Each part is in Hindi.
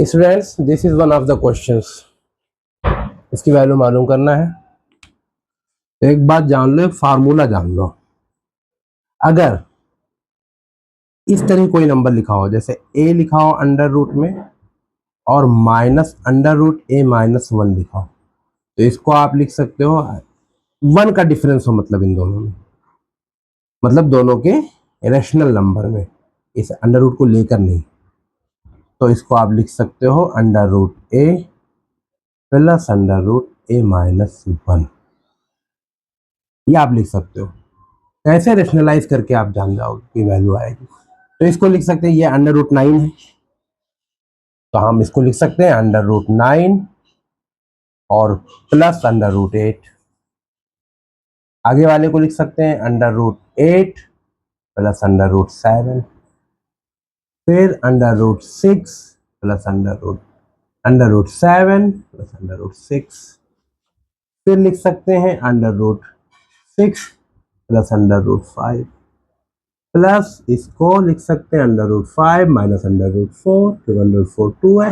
Students, this is one of the questions. इसकी वैल्यू मालूम करना है। तो एक बात जान लो, एक फार्मूला जान लो। अगर इस तरह कोई नंबर लिखा हो, जैसे ए लिखा हो अंडर रूट में और माइनस अंडर रूट ए माइनस 1 लिखा हो, तो इसको आप लिख सकते हो 1 का डिफरेंस हो, मतलब इन दोनों में, मतलब दोनों के रेशनल नंबर में, इस अंडर रूट को लेकर नहीं। तो इसको आप लिख सकते हो अंडर रूट ए प्लस अंडर रूट ए माइनस 1, ये आप लिख सकते हो। कैसे रेशनलाइज करके आप जान जाओगे कि वैल्यू आएगी। तो इसको लिख सकते हैं, ये अंडर रूट 9 है, तो हम इसको लिख सकते हैं अंडर रूट 9 और प्लस अंडर रूट 8। आगे वाले को लिख सकते हैं under root 8 plus under root 7, फिर under root 6 plus under root 7 plus under root 6, फिर लिख सकते हैं under root 6 plus under root 5, प्लस इसको लिख सकते हैं under root 5 minus under root 4, फिर अंडर रूट 4 2 है,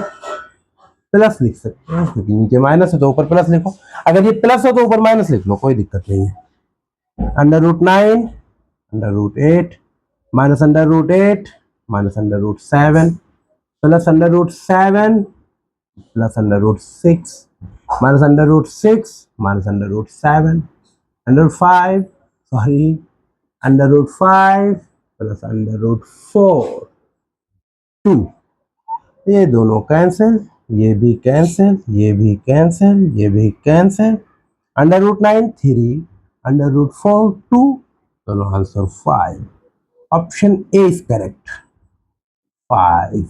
प्लस लिख सकते हैं क्योंकि नीचे माइनस है तो ऊपर प्लस लिखो। अगर ये प्लस हो तो ऊपर माइनस लिख लो, कोई दिक्कत नहीं है। Under root 9 under root 8 minus under root 8 minus under root 7 plus under root 7 plus under root 6 minus under root 6 minus under root 7 under 5 sorry under root 5 plus under root 4 2, ये दोनों कैंसिल, ये भी कैंसिल, ये भी कैंसिल, ये भी cancel. Under root 9 3 under root 4 2, दोनों answer 5। Option A is correct, 5।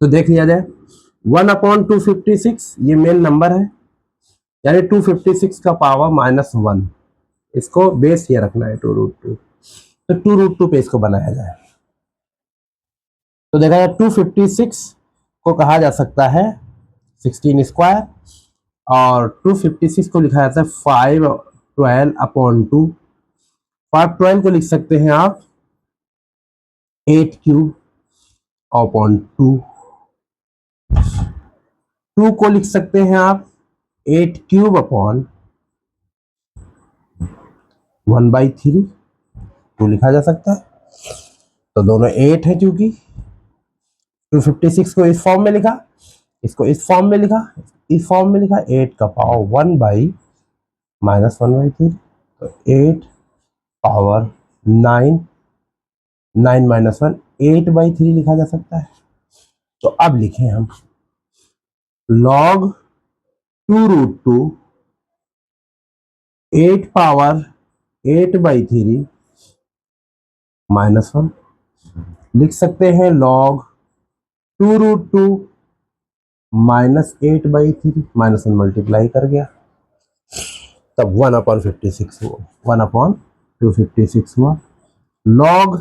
तो देख लिया जाए, 1/256 ये मेन नंबर है, यानी 256 का पावर -1, इसको बेस ये रखना है 2√2, तो 2√2 पे इसको बनाया जाए। तो देखा जाए 256 को कहा जा सकता है 16 स्क्वायर, और 256 को लिखा जाता है 512/2। 512 को लिख सकते हैं आप 8³ 2 को लिख सकते हैं आप 8³ 1/3, लिखा जा सकता है। तो दोनों 8 है, क्योंकि 256 को इस फॉर्म में लिखा, इसको इस फॉर्म में लिखा, इस फॉर्म में लिखा, 8 का पावर 1/-1/3, तो 8 पावर 9, 9 - 1 8/3 लिखा जा सकता है। तो अब लिखें हम log 2√2 8 पावर 8/3 -1, लिख सकते हैं log 2√2 -8/3, -1 मल्टीप्लाई कर गया, तब 1/56 हुआ, 1/256 हुआ। log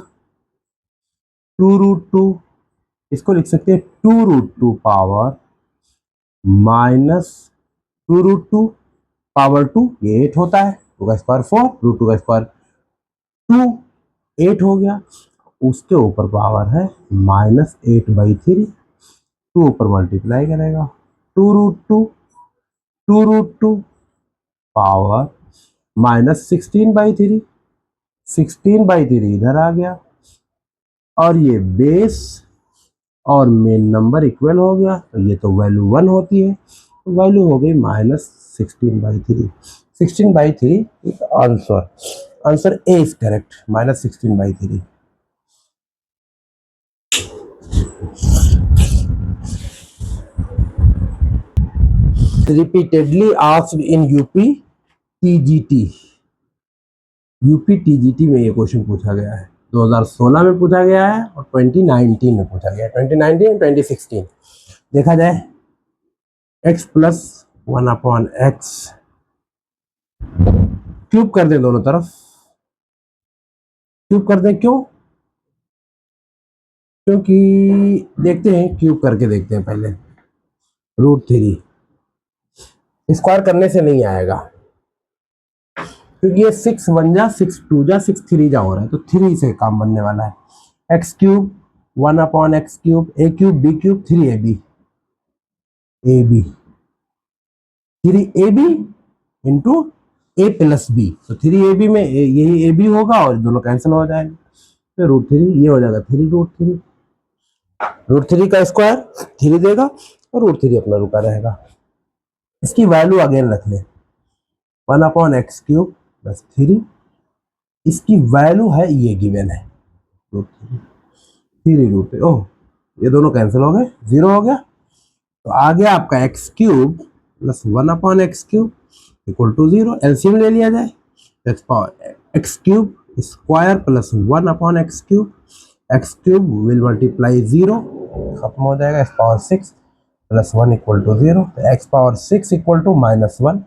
2√2 इसको लिख सकते हैं 2√2 पावर -2√2 पावर 2, ये 8 होता है, 2 का स्क्वायर 4, √2 का स्क्वायर 2, 8 हो गया। उसके ऊपर पावर है -8/3, 2 ऊपर मल्टीप्लाई करेगा, 2√2 पावर -16/3, 16/3 इधर आ गया, और ये बेस और मेन नंबर इक्वल हो गया, तो ये तो वैल्यू 1 होती है, तो वैल्यू हो गई -16/3। 16/3 is answer, answer A is correct, -16/3। Repeatedly asked in UP TGT, UP TGT में ये क्वेश्चन पूछा गया है, 2016 में पूछा गया है और 2019 में पूछा गया है, 2019 2016। देखा जाए x प्लस 1/x क्यूब कर दें, दोनों तरफ क्यूब कर दें, क्यों? क्योंकि देखते हैं, क्यूब करके देखते हैं पहले। √3 स्क्वायर करने से नहीं आएगा, क्योंकि ये 6 1 जा 6 2 जा 6 3 जा हो रहा है, तो 3 से काम बनने वाला है। X cube 1/x cube, a cube b cube 3ab, a b 3ab into a plus b, तो 3ab में यही ए बी होगा और दोनों कैंसिल हो जाएंगे, फिर √3 ये हो जाएगा 3√3, √3 का स्क्वायर 3 देगा और √3 अपना रुका रहेगा। इसकी वैल्यू अगेन रख लें 1/x क्यूब प्लस 3, इसकी वैल्यू है ये गिवन है √3, ओह ये दोनों कैंसिल हो गए, 0 हो गया, तो आ गया आपका x cube plus 1/x cube equal to 0। LCM ले लिया जाए, x cube square plus 1/x cube, x cube will multiply 0, खत्म हो जाएगा, x power 6 plus 1 equal to 0, तो एक्स पावर 6 इक्वल टू -1,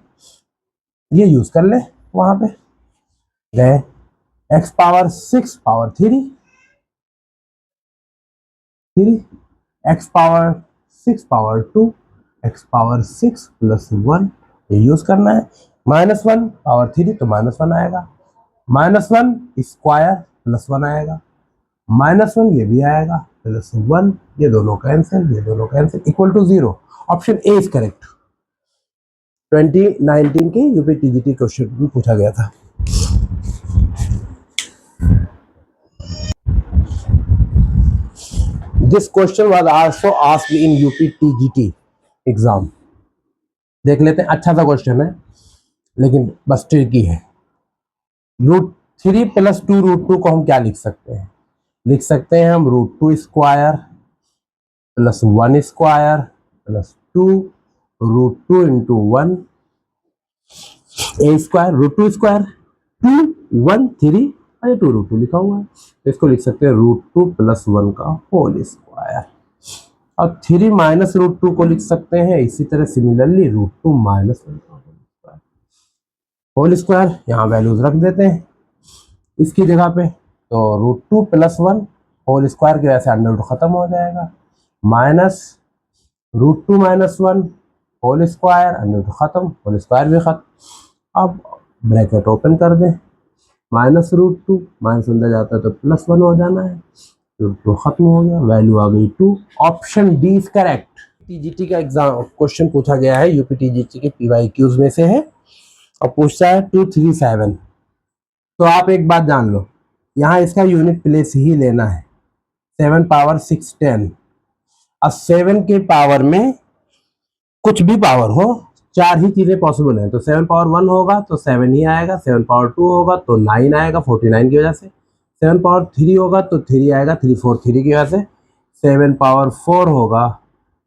ये यूज कर ले वहां पे गए, x power 6 power 3, x power 6 power 2, x power 6 plus 1, ये यूज करना है, -1 पावर 3 तो -1 आएगा, -1 स्क्वायर प्लस 1 आएगा, -1 ये भी आएगा प्लस 1, ये दोनों cancel equal to 0। Option A is correct. 2019 के यूपी टीजीटी क्वेश्चन में पूछा गया था। This question was also asked in UP TGT exam. देख लेते हैं, अच्छा सा क्वेश्चन है लेकिन बस ट्रिकी है। √3 प्लस 2 √2 को हम क्या लिख सकते हैं? लिख सकते हैं हम √2 square plus 1 square plus 2 √2 into 1 ए स्क्वायर, √2 स्क्वायर 2 1 3 अरे 2 √2 लिखा हुआ है, तो इसको लिख सकते हैं √2 प्लस 1 का होल स्क्वायर, और 3 माइनस √2 को लिख सकते हैं इसी तरह सिमिलरली √2 माइनस 1 का होल स्क्वायर। यहाँ वैल्यूज रख देते हैं इसकी जगह पे, तो √2 प्लस 1 होल स्क्वायर की वजह से अंडर रूट खत्म हो जाएगा, minus √2 minus 1 whole square, under root खत्म, होल स्क्वायर भी खत्म। अब ब्रैकेट ओपन कर दें, -√2 माइनस अंदर जाता है तो +1 हो जाना है, तो खत्म हो गया, वैल्यू आ गई 2। Option D is correct. TGT का एग्जाम क्वेश्चन पूछा गया है, यूपी टीजीटी के PYQs में से है और पूछता है 237। तो आप एक बात जान लो, यहाँ इसका यूनिट प्लेस ही लेना है, 7 पावर 6 10। अब 7 के पावर में कुछ भी पावर हो, 4 ही चीजें पॉसिबल हैं, तो 7 पावर 1 होगा तो 7 ही आएगा, 7 पावर 2 होगा तो 9 आएगा 49 की वजह से, 7 पावर 3 होगा तो 3 आएगा 343 की वजह से, 7 पावर 4 होगा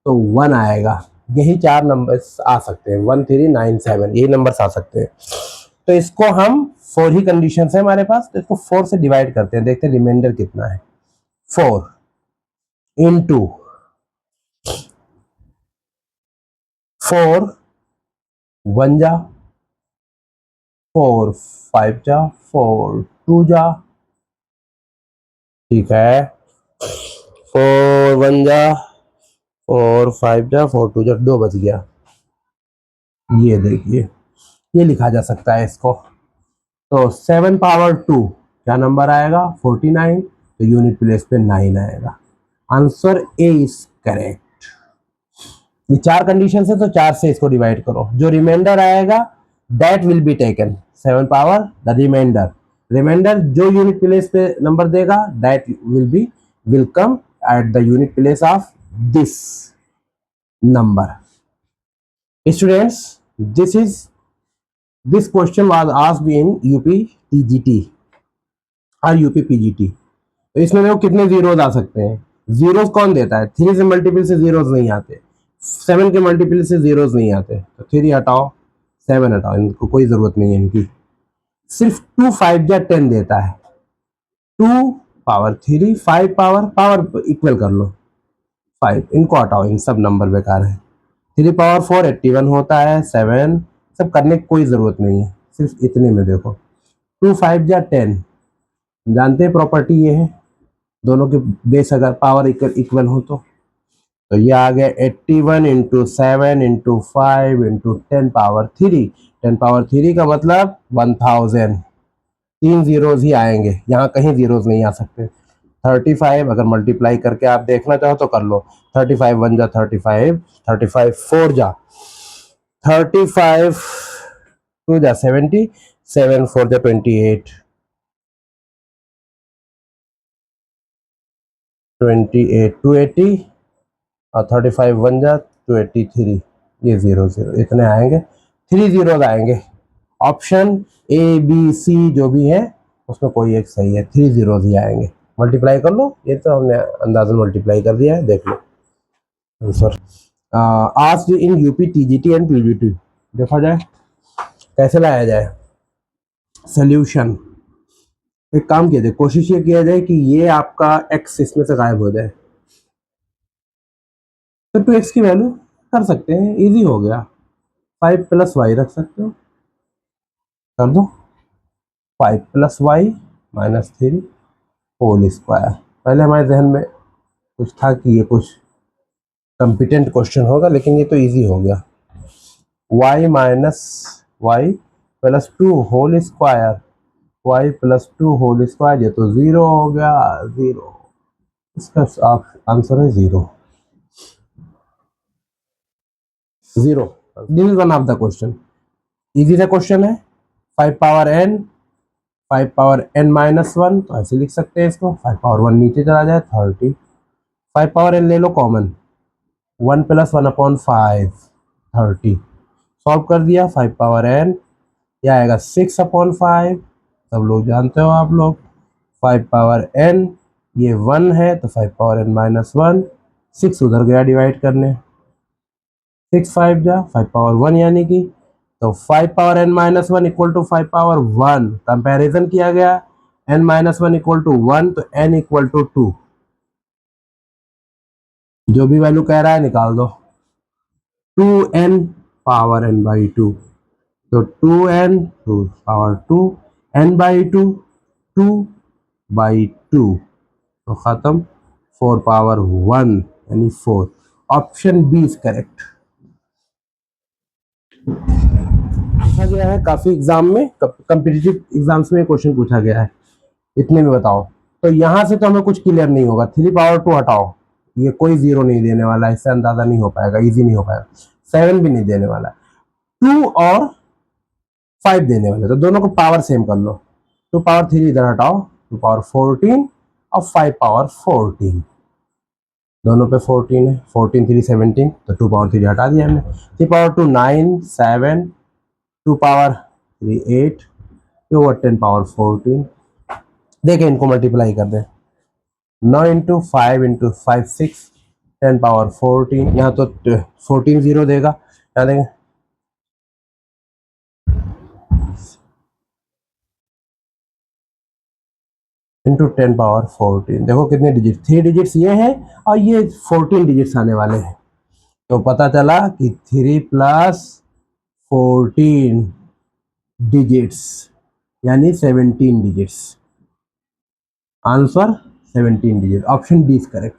तो 1 आएगा। यही 4 नंबर्स आ सकते हैं, 1 3 9 7, यही नंबर्स आ सकते हैं। तो इसको हम 4 ही कंडीशन है हमारे पास, तो इसको 4 से डिवाइड करते हैं, देखते हैं रिमाइंडर कितना है। 4 इंटू 4 1 जा, 4 5 जा, 4 2 जा, ठीक है, 4 1 जा, 4 5 जा, 4 2 जा, 2 बच गया। ये देखिए, ये लिखा जा सकता है इसको, तो 7 पावर 2 क्या नंबर आएगा 49, तो यूनिट प्लेस पे 9 आएगा। Answer A is correct. ये 4 कंडीशन है तो 4 से इसको डिवाइड करो, जो रिमाइंडर आएगा that will be taken 7 power the remainder जो यूनिट प्लेस पे नंबर देगा that will come at the unit place of this number. Students, this question was asked in UP TGT और यूपी पीजीटी। तो इसमें देखो कितने जीरोज आ सकते हैं, जीरोज कौन देता है, 3 से मल्टीपल से जीरोज नहीं आते, 7 के मल्टीपल से जीरोज नहीं आते, तो 3 हटाओ 7 हटाओ, इनको कोई जरूरत नहीं है इनकी। सिर्फ 2 5 या 10 देता है, 2 पावर 3 5 पावर इक्वल कर लो 5, इनको हटाओ, इन सब नंबर बेकार है। 3 पावर 4 81 होता है, 7 सब करने की कोई जरूरत नहीं है, सिर्फ इतने में देखो 2 5 या 10, जानते हैं प्रॉपर्टी ये है, दोनों के बेस अगर पावर इक्वल हो तो तो ये आ गया 81 into 7 into 5 into 10 power 3। 10 power 3 का मतलब 1000। 3 जीरोज ही आएंगे, यहाँ कहीं जीरोज नहीं आ सकते। 35 अगर मल्टीप्लाई करके आप देखना चाहो तो कर लो। 35 1 जा 35, 35 4 जा 70, 7 4 जा 28, 280 और 35 1 जा 283। ये 0 0 इतने आएंगे, 3 जीरोज आएंगे। ऑप्शन ए बी सी जो भी है उसमें कोई एक सही है, 3 जीरोज ही आएंगे। मल्टीप्लाई कर लो, ये तो हमने अंदाजन मल्टीप्लाई कर दिया है, देख लो आंसर। आज इन यूपी टीजीटी एंड पीजीटी देखा जाए कैसे लाया जाए सोल्यूशन। एक काम किया जाए, कोशिश ये किया जाए कि ये आपका एक्स इसमें से गायब हो जाए, तो 2x की वैल्यू कर सकते हैं, इजी हो गया। 5 + y रख सकते हो, कर दो 5 + y -3 होल स्क्वायर। पहले हमारे जहन में कुछ था कि ये कुछ कॉम्पिटेंट क्वेश्चन होगा, लेकिन ये तो इजी हो गया। y - y + 2 whole square, y + 2 whole square, ये तो 0 हो गया, 0। इसका आंसर है 0। 0, this is one of the question. Easy सा क्वेश्चन है। 5 पावर n, 5 पावर n - 1, तो ऐसे लिख सकते हैं इसको। 5 पावर 1 नीचे चला जाए 30। 5 पावर n ले लो कॉमन, 1 + 1/5 30। सॉल्व कर दिया। 5 पावर n यह आएगा 6/5। सब लोग जानते हो आप लोग। 5 पावर n ये 1 है, तो 5 पावर n - 1, 6 उधर गया डिवाइड करने, 6 5 जा 5 पावर 1 यानी कि, तो 5 power n - 1 equal to 5 power 1। Comparison किया गया, n - 1 इक्वल टू 1, तो n इक्वल टू 2। जो भी वैल्यू कह रहा है निकाल दो। 2n/n/2, तो 2n/2, n/2, 2/2, तो खत्म। 4 पावर 1 यानी 4। Option B is correct. पूछा गया है काफी एग्जाम में, कॉम्पिटिटिव एग्जाम्स में क्वेश्चन पूछा गया है। इतने में बताओ, तो यहां से तो हमें कुछ क्लियर नहीं होगा। 3 पावर 2 हटाओ, ये कोई जीरो नहीं देने वाला है, इससे अंदाजा नहीं हो पाएगा, इजी नहीं हो पाएगा। 7 भी नहीं देने वाला है, 2 और 5 देने वाले, तो दोनों को पावर सेम कर लो। 2 पावर 3 इधर हटाओ, 2 पावर 14 और 5 पावर 14, दोनों पे 14 है। 14 3 17, तो 2 पावर 3 हटा दिया हमने। 3 पावर 2 9 7, 2 पावर 3 8, ओवर 10 पावर 14। देखें इनको मल्टीप्लाई कर दें, 9 इंटू 5 इंटू 5 6, 10 पावर 14। यहाँ तो 14 जीरो देगा, क्या देंगे, इंटू 10 पावर 14। देखो कितने डिजिट, 3 डिजिट्स ये हैं और ये 14 डिजिट्स आने वाले हैं। तो पता चला कि 3 + 14 डिजिट्स यानी 17 digits. Answer 17 digit. Option D is correct.